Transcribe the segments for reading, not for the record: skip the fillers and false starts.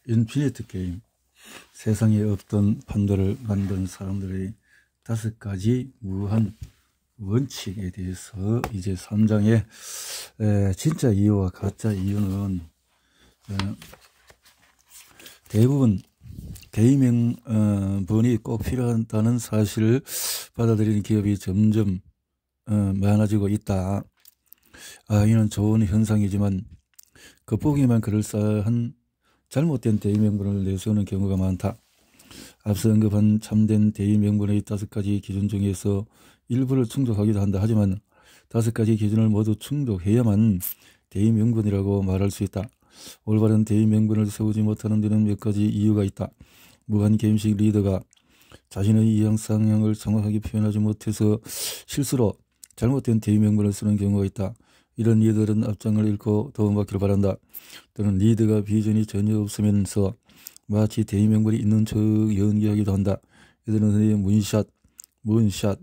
인피니트 게임, 세상에 없던 판도를 만든 사람들의 5가지 무한 원칙에 대해서 이제 3장에 진짜 이유와 가짜 이유는 대부분 대의명분이 꼭 필요하다는 사실을 받아들이는 기업이 점점 많아지고 있다. 이는 좋은 현상이지만 겉보기에만 그럴싸한 잘못된 대의명분을 내세우는 경우가 많다. 앞서 언급한 참된 대의명분의 5가지 기준 중에서 일부를 충족하기도 한다. 하지만 5가지 기준을 모두 충족해야만 대의명분이라고 말할 수 있다. 올바른 대의명분을 세우지 못하는 데는 몇 가지 이유가 있다. 무한게임식 리더가 자신의 이상향을 정확하게 표현하지 못해서 실수로 잘못된 대의명분을 쓰는 경우가 있다. 이런 리더들은 앞장을 잃고 도움받기를 바란다. 또는 리더가 비전이 전혀 없으면서 마치 대의명분이 있는 척 연기하기도 한다. 이들은 흔히 문샷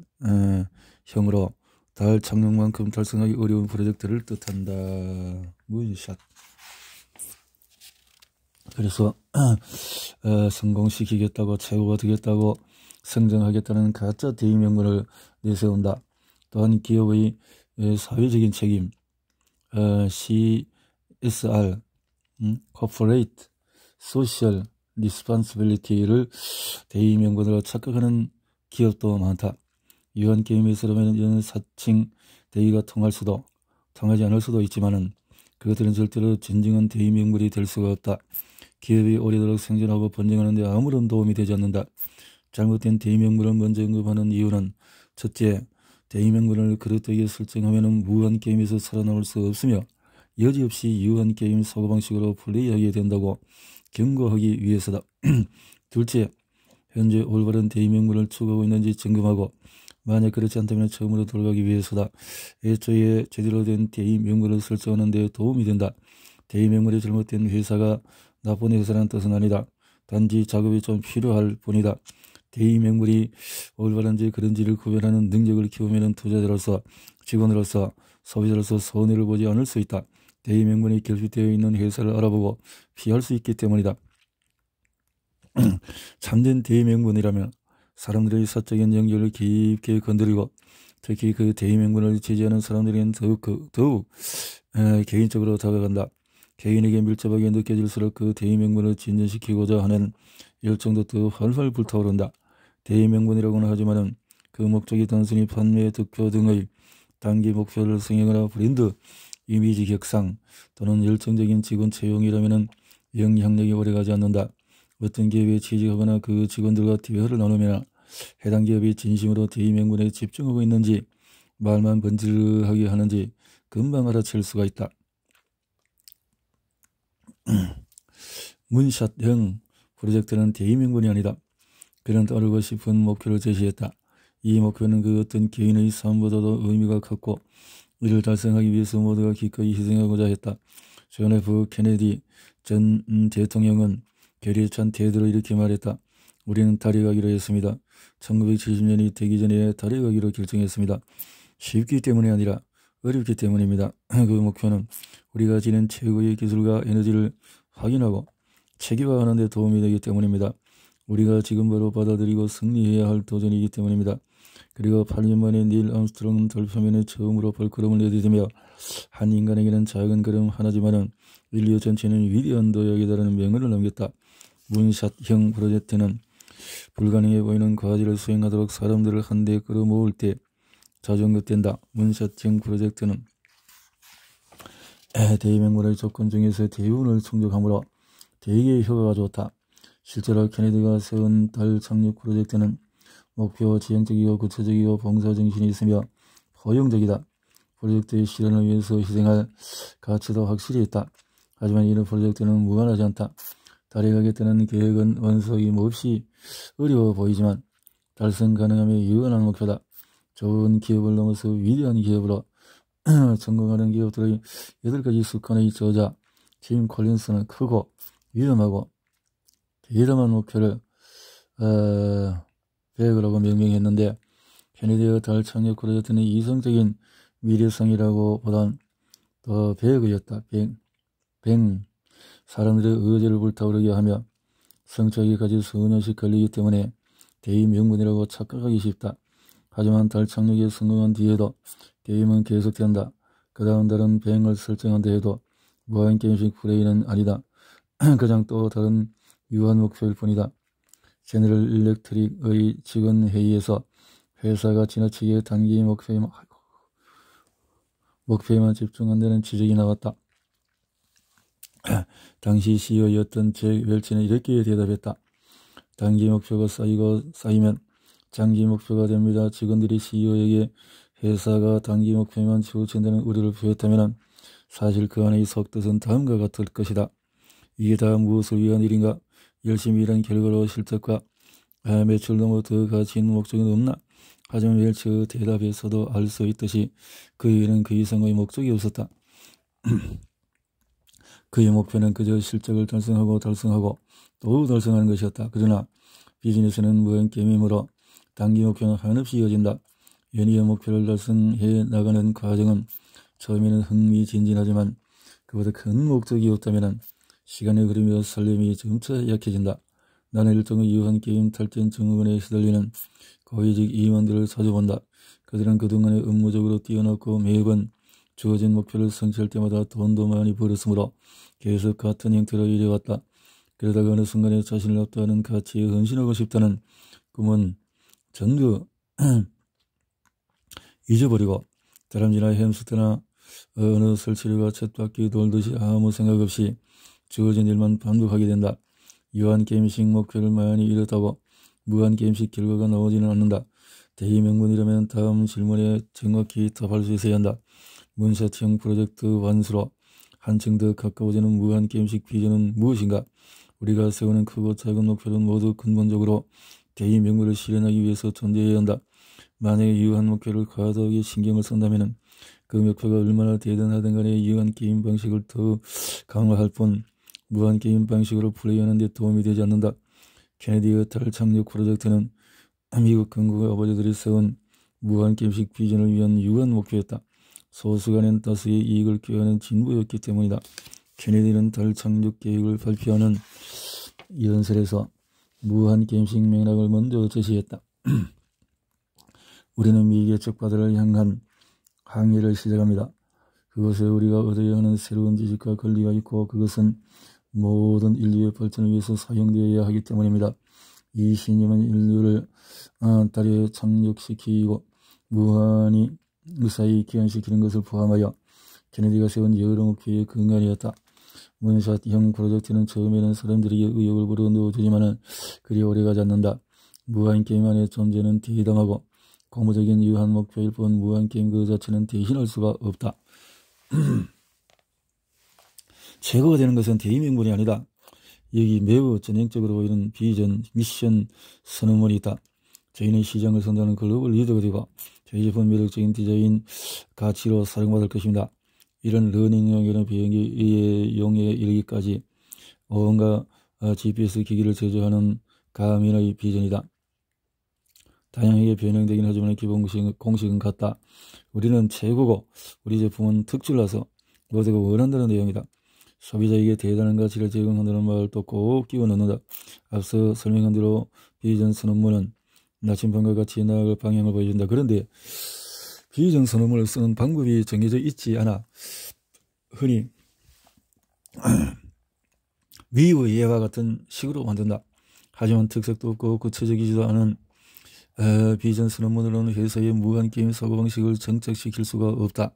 형으로 달 착륙만큼 달성하기 어려운 프로젝트를 뜻한다. 문샷. 그래서 성공시키겠다고, 최고가 되겠다고, 성장하겠다는 가짜 대의명분을 내세운다. 또한 기업의 사회적인 책임, CSR, Corporate Social Responsibility를 대의명분으로 착각하는 기업도 많다. 유한게임에서라면 이런 사칭 대의가 통하지 않을 수도 있지만은 그것들은 절대로 진정한 대의명분이 될 수가 없다. 기업이 오래도록 생존하고 번영하는 데 아무런 도움이 되지 않는다. 잘못된 대의명분을 먼저 언급하는 이유는 첫째, 대의명분을 그릇되게 설정하면 무한게임에서 살아남을 수 없으며 여지없이 유한게임 사고방식으로 플레이하게 된다고 경고하기 위해서다. 둘째, 현재 올바른 대의명분을 추구하고 있는지 점검하고 만약 그렇지 않다면 처음으로 돌아가기 위해서다. 애초에 제대로 된 대의명분을 설정하는 데 도움이 된다. 대의명분이 잘못된 회사가 나쁜 회사라는 뜻은 아니다. 단지 작업이 좀 필요할 뿐이다. 대의명분이 올바른지 그런지를 구별하는 능력을 키우면 투자자로서, 직원으로서, 소비자로서 손해를 보지 않을 수 있다. 대의명분이 결핍되어 있는 회사를 알아보고 피할 수 있기 때문이다. 참된 대의명분이라면 사람들의 사적인 영역을 깊게 건드리고 특히 그 대의명분을 지지하는 사람들에게는 더욱 개인적으로 다가간다. 개인에게 밀접하게 느껴질수록 그 대의명분을 진전시키고자 하는 열정도 더 활활 불타오른다. 대의명분이라고는 하지만은 그 목적이 단순히 판매, 득표 등의 단기 목표를 승행하거나 브랜드, 이미지 격상 또는 열정적인 직원 채용이라면은 영향력이 오래가지 않는다. 어떤 기업에 취직하거나 그 직원들과 대화를 나누면 해당 기업이 진심으로 대의명분에 집중하고 있는지 말만 번지르하게 하는지 금방 알아챌 수가 있다. 문샷형 프로젝트는 대의명분이 아니다. 그는 따르고 싶은 목표를 제시했다. 이 목표는 그 어떤 개인의 삶보다도 의미가 컸고 이를 달성하기 위해서 모두가 기꺼이 희생하고자 했다. 존 F. 케네디 전 대통령은 결의에 찬 태도로 이렇게 말했다. 우리는 달에 가기로 했습니다. 1970년이 되기 전에 달에 가기로 결정했습니다. 쉽기 때문이 아니라 어렵기 때문입니다. 그 목표는 우리가 지닌 최고의 기술과 에너지를 확인하고 체계화하는 데 도움이 되기 때문입니다. 우리가 지금 바로 받아들이고 승리해야 할 도전이기 때문입니다. 그리고 8년 만에 닐 암스트롱은 달 표면에 처음으로 발걸음을 내디디며 한 인간에게는 작은 걸음 하나지만은 인류 전체는 위대한 도약이다라는 명언을 남겼다. 문샷형 프로젝트는 불가능해 보이는 과제를 수행하도록 사람들을 한데 끌어모을 때 자주 언급된다. 문샷형 프로젝트는 대의명분의 조건 중에서 대부분을 충족하므로 되게 효과가 좋다. 실제로 케네디가 세운 달 착륙 프로젝트는 목표 지향적이고 구체적이고 봉사정신이 있으며 포용적이다. 프로젝트의 실현을 위해서 희생할 가치도 확실히 있다. 하지만 이런 프로젝트는 무관하지 않다. 달에 가겠다는 계획은 원석이 몹시 어려워 보이지만 달성 가능함에 유한한 목표다. 좋은 기업을 넘어서 위대한 기업으로 성공하는 기업들의 8가지 습관의 저자 짐 콜린스는 크고 위험하고 대담한 목표를 계획이라고 명명했는데 케네디의 달 착륙 프로젝트는 이성적인 미래성이라고 보단 더 계획이었다. 사람들의 의지를 불타오르게 하며 성취하기까지 수년씩 걸리기 때문에 대의 명분이라고 착각하기 쉽다. 하지만 달 착륙에 성공한 뒤에도 게임은 계속된다. 그 다음 달은 배행을 설정한다 해도 무한게임식 플레이는 아니다. 그냥 또 다른 유한 목표일 뿐이다. 제너럴 일렉트릭의 직원 회의에서 회사가 지나치게 단기 목표에만 집중한다는 지적이 나왔다. 당시 CEO였던 잭 웰치는 이렇게 대답했다. 단기 목표가 쌓이면 장기 목표가 됩니다. 직원들이 CEO에게 회사가 단기 목표에만 치우친다는 우려를 표했다면 사실 그 안의 속뜻은 다음과 같을 것이다. 이게 다 무엇을 위한 일인가? 열심히 일한 결과로 실적과 매출 너무 더 가치 있는 목적은 없나? 하지만 웰치의 대답에서도 알 수 있듯이 그에게는 그 이상의 목적이 없었다. 그의 목표는 그저 실적을 달성하고 또 달성하는 것이었다. 그러나 비즈니스는 무한게임이므로 단기 목표는 한없이 이어진다. 연이어 목표를 달성해 나가는 과정은 처음에는 흥미진진하지만 그보다 큰 목적이 없다면 시간이 흐르며 설렘이 점차 약해진다. 나는 일종의 유한 게임 탈전 증후군에 시달리는 고위직 임원들을 자주 본다. 그들은 그동안에 업무적으로 뛰어났고 매번 주어진 목표를 성취할 때마다 돈도 많이 벌었으므로 계속 같은 형태로 이뤄왔다. 그러다가 어느 순간에 자신을 압도하는 가치에 헌신하고 싶다는 꿈은 전부 잊어버리고 다람쥐나 햄스터나 어느 설치류가 쳇바퀴 돌듯이 아무 생각 없이 주어진 일만 반복하게 된다. 유한게임식 목표를 많이 이뤘다고 무한게임식 결과가 나오지는 않는다. 대의 명분이라면 다음 질문에 정확히 답할 수 있어야 한다. 문샷형 프로젝트 완수로 한층 더 가까워지는 무한게임식 비전은 무엇인가? 우리가 세우는 크고 작은 목표는 모두 근본적으로 대의 명분을 실현하기 위해서 존재해야 한다. 만약에 유한 목표를 과도하게 신경을 쓴다면 그 목표가 얼마나 대단하든 간에 유한 게임 방식을 더 강화할 뿐 무한 게임 방식으로 플레이하는 데 도움이 되지 않는다. 케네디의 달 착륙 프로젝트는 미국 건국의 아버지들이 세운 무한 게임식 비전을 위한 유한 목표였다. 소수가 낸 다수의 이익을 꾀하는 진보였기 때문이다. 케네디는 달 착륙 계획을 발표하는 연설에서 무한 게임식 맥락을 먼저 제시했다. 우리는 미개척 바다를 향한 항해를 시작합니다. 그것에 우리가 얻어야 하는 새로운 지식과 권리가 있고 그것은 모든 인류의 발전을 위해서 사용되어야 하기 때문입니다. 이 신념은 인류를 달에 착륙시키고 무한히 무사히 귀환시키는 것을 포함하여 케네디가 세운 여러 목표의 근간이었다. 문샷형 프로젝트는 처음에는 사람들에게 의욕을 불어넣어주지만 그리 오래가지 않는다. 무한게임 안의 존재는 대담하고 고무적인 유한 목표일 뿐 무한게임 그 자체는 대신할 수가 없다. 최고가 되는 것은 대의 명분이 아니다. 여기 매우 전형적으로 보이는 비전, 미션, 선언문이 있다. 저희는 시장을 선도하는 글로벌 리더가 되고 저희 제품 매력적인 디자인, 가치로 사랑받을 것입니다. 이런 러닝용이라는 비행기 용에 이르기까지 온갖 GPS 기기를 제조하는 가민의 비전이다. 다양하게 변형되긴 하지만 기본 공식은 같다. 우리는 최고고 우리 제품은 특출나서 모두가 원한다는 내용이다. 소비자에게 대단한 가치를 제공한다는 말도 꼭 끼워 넣는다. 앞서 설명한 대로 비전 선언문은 나침반과 같이 나아갈 방향을 보여준다. 그런데 비전 선언문을 쓰는 방법이 정해져 있지 않아 흔히 미의 예와 같은 식으로 만든다. 하지만 특색도 없고 구체적이지도 않은 비전 선언문으로는 회사의 무한게임 사고방식을 정착시킬 수가 없다.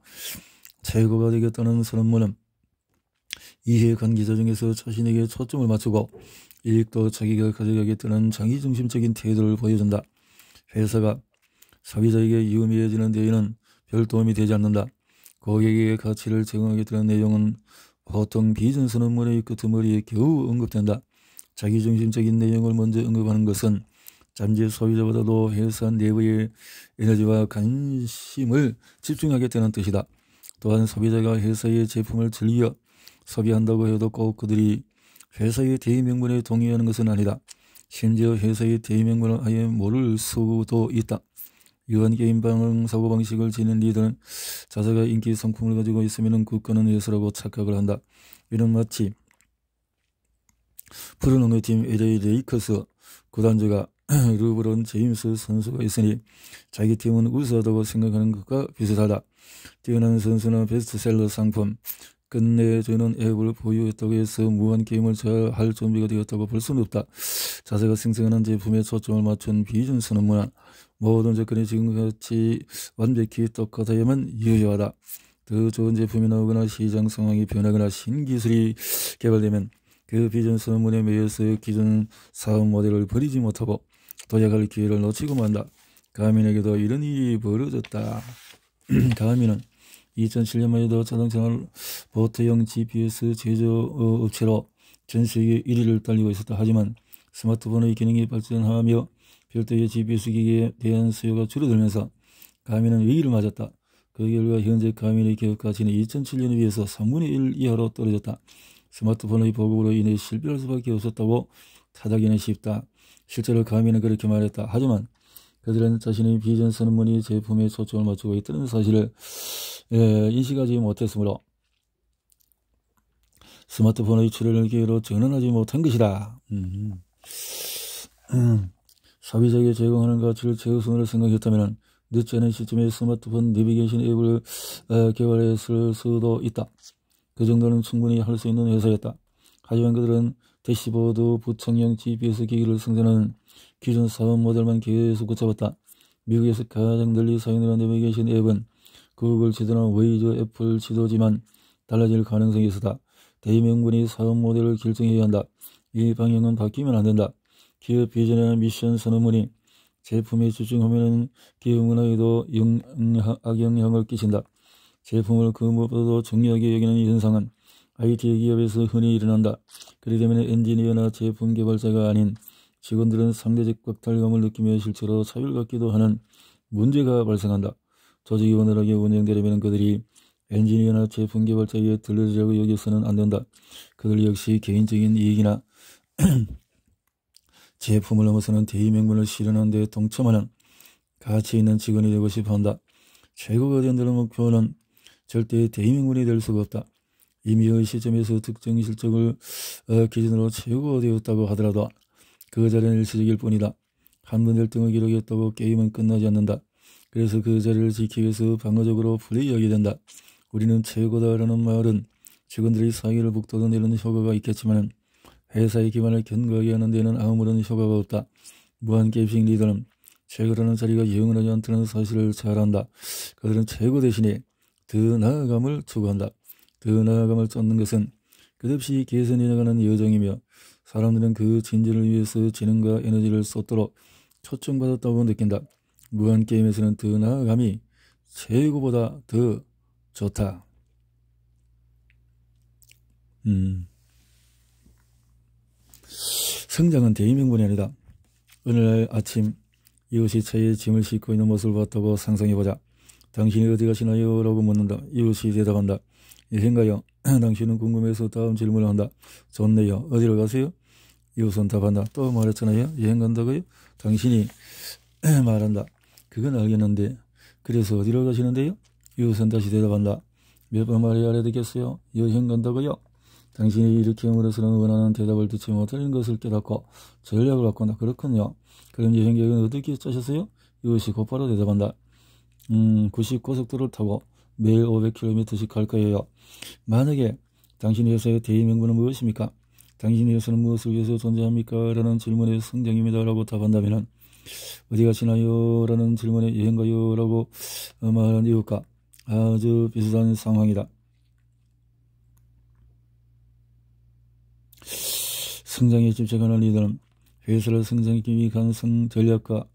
최고가 되겠다는 선언문은 이해 관계자 중에서 자신에게 초점을 맞추고 이익도 자기가 가져가겠다는 장기중심적인 태도를 보여준다. 회사가 소비자에게 유미해지는 데에는 별 도움이 되지 않는다. 고객에게 가치를 제공하겠다는 내용은 보통 비전 선언문의 끄트머리에 겨우 언급된다. 자기중심적인 내용을 먼저 언급하는 것은 잠재 소비자보다도 회사 내부의 에너지와 관심을 집중하겠다는 뜻이다. 또한 소비자가 회사의 제품을 즐겨 소비한다고 해도 꼭 그들이 회사의 대의 명분에 동의하는 것은 아니다. 심지어 회사의 대의 명분을 아예 모를 수도 있다. 유한게임 사고방식을 지닌 리더는 자사가 인기 상품을 가지고 있으면 국가는 예수라고 착각을 한다. 이는 마치 프로농구팀 LA 레이커스 구단주가 르브론 제임스 선수가 있으니 자기 팀은 우수하다고 생각하는 것과 비슷하다. 뛰어난 선수나 베스트셀러 상품, 끝내주는 앱을 보유했다고 해서 무한 게임을 잘 할 준비가 되었다고 볼 수는 없다. 자세가 생생한 제품에 초점을 맞춘 비준 선언문화, 모든 조건이 지금같이 완벽히 똑같아야만 유효하다. 더 좋은 제품이 나오거나 시장 상황이 변하거나 신기술이 개발되면 그 비전 선언문에 매여서 기존 사업 모델을 버리지 못하고 도약할 기회를 놓치고 만다. 가민에게도 이런 일이 벌어졌다. 가민은 2007년만 해도 자동차 보트형 GPS 제조업체로 전 세계 1위를 달리고 있었다. 하지만 스마트폰의 기능이 발전하며 별도의 GPS 기기에 대한 수요가 줄어들면서 가민은 위기를 맞았다. 그 결과 현재 가민의 기업 가치는 2007년에 비해서 3분의 1 이하로 떨어졌다. 스마트폰의 보급으로 인해 실패할 수밖에 없었다고 타다기는 쉽다. 실제로 가민은 그렇게 말했다. 하지만 그들은 자신의 비전 선언문이 제품에 초점을 맞추고 있다는 사실을 인식하지 못했으므로 스마트폰의 출현을 기회로 전환하지 못한 것이다. 소비자에게 제공하는 가치를 최우선으로 생각했다면 늦지 않은 시점에 스마트폰 내비게이션 앱을 개발했을 수도 있다. 그 정도는 충분히 할 수 있는 회사였다. 하지만 그들은 대시보드 부착형 GPS 기기를 생산하는 기존 사업 모델만 계속 붙잡았다. 미국에서 가장 널리 사용되는 내비게이션 앱은 구글 지도나 웨이즈, 애플 지도지만 달라질 가능성이 있었다. 대명분이 사업 모델을 결정해야 한다. 이 방향은 바뀌면 안 된다. 기업 비전이나 미션 선언문이 제품에 집중하면 기업 문화에도 악영향을 끼친다. 제품을 그 무엇보다도 중요하게 여기는 현상은 IT 기업에서 흔히 일어난다. 그리 되면 엔지니어나 제품 개발자가 아닌 직원들은 상대적 박탈감을 느끼며 실제로 차별받기도 하는 문제가 발생한다. 조직이 원활하게 운영되려면 그들이 엔지니어나 제품 개발자에 들러리라고 여겨서는 안 된다. 그들 역시 개인적인 이익이나 제품을 넘어서는 대의명분을 실현하는 데 동참하는 가치 있는 직원이 되고 싶어 한다. 최고가 된다는 목표는 절대 대의명분이 될 수가 없다. 임의의 시점에서 특정 실적을 기준으로 최고가 되었다고 하더라도 그 자리는 일시적일 뿐이다. 한 번 1등을 기록했다고 게임은 끝나지 않는다. 그래서 그 자리를 지키기 위해서 방어적으로 플레이하게 된다. 우리는 최고다라는 말은 직원들이 사기를 북돋아내는 효과가 있겠지만 회사의 기반을 견고하게 하는 데는 아무런 효과가 없다. 무한게임식 리더는 최고라는 자리가 영원하지 않다는 사실을 잘 안다. 그들은 최고 대신에 더 나아감을 추구한다. 더 나아감을 쫓는 것은 끝없이 개선해 나가는 여정이며 사람들은 그 진전을 위해서 지능과 에너지를 쏟도록 초청받았다고 느낀다. 무한게임에서는 더 나아감이 최고보다 더 좋다. 성장은 대의명분이 아니다. 어느 날 아침 이웃이 차에 짐을 싣고 있는 모습을 봤다고 상상해보자. 당신이 어디 가시나요? 라고 묻는다. 이웃이 대답한다. 여행가요? 당신은 궁금해서 다음 질문을 한다. 좋네요. 어디로 가세요? 이웃은 답한다. 또 말했잖아요. 여행 간다고요? 당신이 말한다. 그건 알겠는데 그래서 어디로 가시는데요? 이웃은 다시 대답한다. 몇 번 말해야 알아듣겠어요? 여행 간다고요? 당신이 이렇게 물어서는 원하는 대답을 듣지 못하는 것을 깨닫고 전략을 바꾼다. 그렇군요. 그럼 여행 계획은 어떻게 짜셨어요? 이것이 곧바로 대답한다. 90고속도로를 타고 매일 500km씩 갈 거예요. 만약에 당신 회사의 대의명분은 무엇입니까? 당신 회사는 무엇을 위해서 존재합니까? 라는 질문에 성장입니다. 라고 답한다면 어디 가시나요? 라는 질문에 여행 가요? 라고 말한 이유가 아주 비슷한 상황이다. 성장에 집착하는 리더는 회사를 성장시키기 위한 가능성 전략과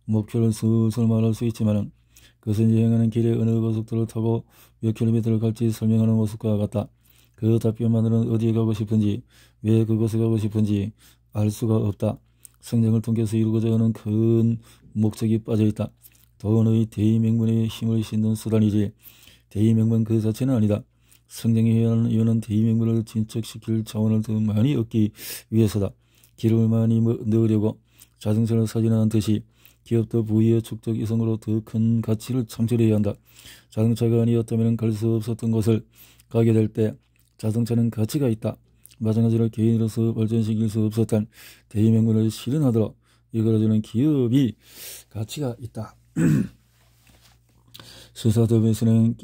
목표를 슬슬 말할 수 있지만 그것은 여행하는 길에 어느 고속도로를 타고 몇 킬로미터를 갈지 설명하는 모습과 같다. 그 답변만으로는 어디에 가고 싶은지 왜 그곳에 가고 싶은지 알 수가 없다. 성장을 통해서 이루고자 하는 큰 목적이 빠져있다. 돈의 대의명분에 힘을 싣는 수단이지 대의명분 그 자체는 아니다. 성장해야 하는 이유는 대의명분을 진척시킬 자원을 더 많이 얻기 위해서다. 기름을 많이 넣으려고 자동차를 사진하는 듯이 기업도 부의 축적 이성으로 더 큰 가치를 창출해야 한다. 자동차가 아니었다면 갈 수 없었던 곳을 가게 될 때 자동차는 가치가 있다. 마찬가지로 개인으로서 발전시킬 수 없었던 대의명분을 실현하도록 이끌어주는 기업이 가치가 있다. 시사법에서는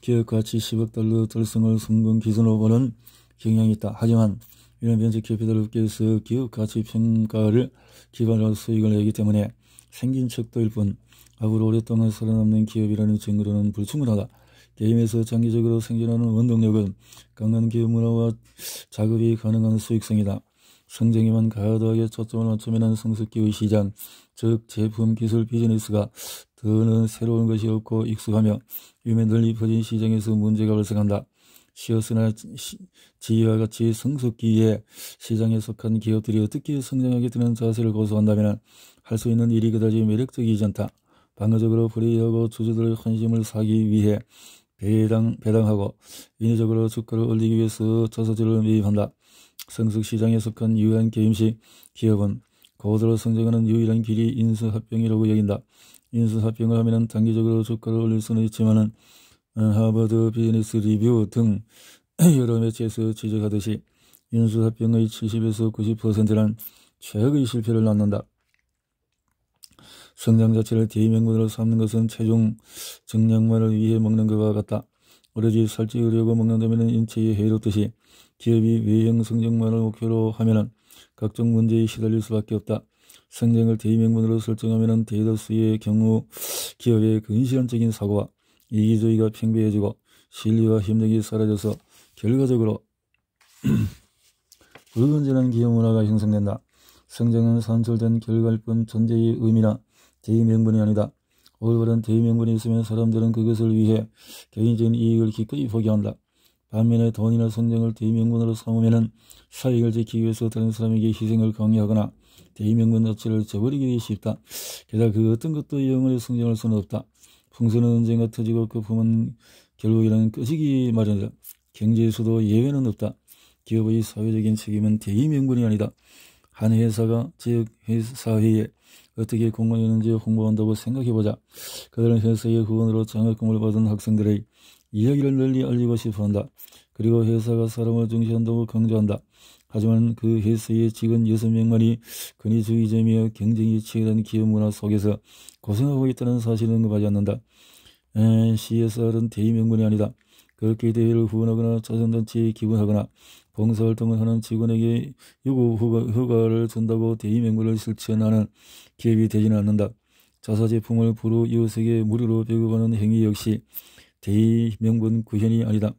기업 가치 10억 달러 달성을 성공 기준으로 보는 경향이 있다. 하지만 이런 벤처 캐피탈 업계에서 기업 가치 평가를 기반으로 수익을 내기 때문에 생긴 척도일 뿐 앞으로 오랫동안 살아남는 기업이라는 증거로는 불충분하다. 게임에서 장기적으로 생존하는 원동력은 강한 기업 문화와 작업이 가능한 수익성이다. 성장에만 과도하게 초점을 맞추면 성숙기의 시장, 즉 제품, 기술, 비즈니스가 더는 새로운 것이 없고 익숙하며 이미 널리 퍼진 시장에서 문제가 발생한다. 시어스나 지혜와 같이 성숙기에 시장에 속한 기업들이 어떻게 성장하게 되는 자세를 고수한다면 할 수 있는 일이 그다지 매력적이지 않다. 방어적으로 플레이하고 주주들의 환심을 사기 위해 배당하고 인위적으로 주가를 올리기 위해서 자사주를 매입한다. 성숙시장에 속한 유한 게임식 기업은 고도로 성장하는 유일한 길이 인수합병이라고 여긴다. 인수합병을 하면 단기적으로 주가를 올릴 수는 있지만은 하버드 비즈니스 리뷰 등 여러 매체에서 지적하듯이 인수합병의 70에서 90%는 최악의 실패를 낳는다. 성장 자체를 대의명분으로 삼는 것은 체중 정량만을 위해 먹는 것과 같다. 오로지 살찌우려고 먹는다면 인체에 해롭듯이 기업이 외형 성장만을 목표로 하면 각종 문제에 시달릴 수밖에 없다. 성장을 대의명분으로 설정하면 대다수의 경우 기업의 근시안적인 사고와 이기주의가 팽배해지고 신뢰와 협력이 사라져서 결과적으로 불건전한 기업 문화가 형성된다. 성장은 산출된 결과일 뿐 존재의 의미나 대의명분이 아니다. 올바른 대의명분이 있으면 사람들은 그것을 위해 개인적인 이익을 기꺼이 포기한다. 반면에 돈이나 성장을 대의명분으로 삼으면 사익을 지키기 위해서 다른 사람에게 희생을 강요하거나 대의명분 자체를 저버리기 쉽다. 게다가 그 어떤 것도 영원히 성장할 수는 없다. 풍선은 언젠가 터지고 거품은 결국에는 꺼지기 마련이다. 경제에서도 예외는 없다. 기업의 사회적인 책임은 대의명분이 아니다. 한 회사가 지역 사회에 어떻게 공헌했는지 홍보한다고 생각해보자. 그들은 회사의 후원으로 장학금을 받은 학생들의 이야기를 널리 알리고 싶어한다. 그리고 회사가 사람을 중시한다고 강조한다. 하지만 그 회사의 직원 6명만이 권위주의자며 경쟁이 치열한 기업 문화 속에서 고생하고 있다는 사실은 금하지 않는다. CSR은 대의명분이 아니다. 그렇게 대회를 후원하거나 자선단체에 기부하거나 봉사활동을 하는 직원에게 요구 허가를 준다고 대의명분을 실천하는 기업이 되지는 않는다. 자사제품을 부로 이웃에게 무료로 배급하는 행위 역시 대의명분 구현이 아니다.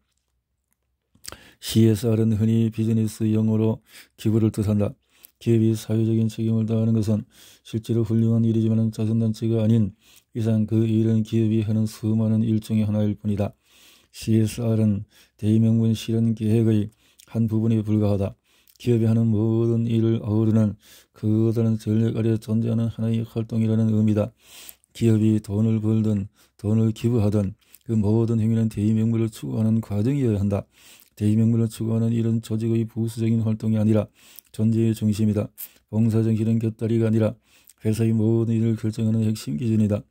CSR은 흔히 비즈니스 용어로 기부를 뜻한다. 기업이 사회적인 책임을 다하는 것은 실제로 훌륭한 일이지만 자선단체가 아닌 이상 그 일은 기업이 하는 수많은 일 중의 하나일 뿐이다. CSR은 대의명분 실현 계획의 한 부분에 불과하다. 기업이 하는 모든 일을 아우르는 그다른 전략 아래 존재하는 하나의 활동이라는 의미다. 기업이 돈을 벌든 돈을 기부하든 그 모든 행위는 대의명분을 추구하는 과정이어야 한다. 대의명분을 추구하는 일은 조직의 부수적인 활동이 아니라 존재의 중심이다. 봉사정신은 곁다리가 아니라 회사의 모든 일을 결정하는 핵심 기준이다.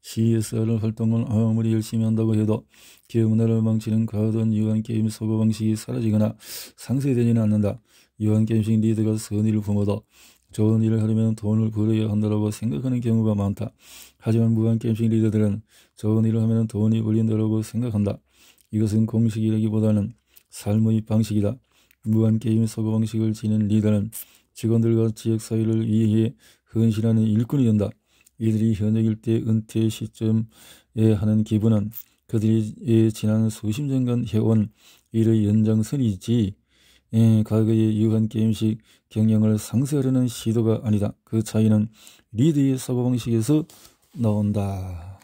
CSR 활동을 아무리 열심히 한다고 해도 기업 문화를 망치는 과도한 유한게임 사고방식이 사라지거나 상쇄되지는 않는다. 유한게임식 리더가 선의를 품어도 좋은 일을 하려면 돈을 벌어야 한다고 생각하는 경우가 많다. 하지만 무한게임식 리더들은 좋은 일을 하면 돈이 벌린다고 생각한다. 이것은 공식이라기보다는 삶의 방식이다. 무한게임 사고방식을 지닌 리더는 직원들과 지역사회를 위해 헌신하는 일꾼이 된다. 이들이 현역일 때 은퇴 시점에 하는 기부는 그들이 지난 수십 년간 해온 일의 연장선이지 과거의 유한게임식 경영을 상쇄하려는 시도가 아니다. 그 차이는 리더의 사고방식에서 나온다.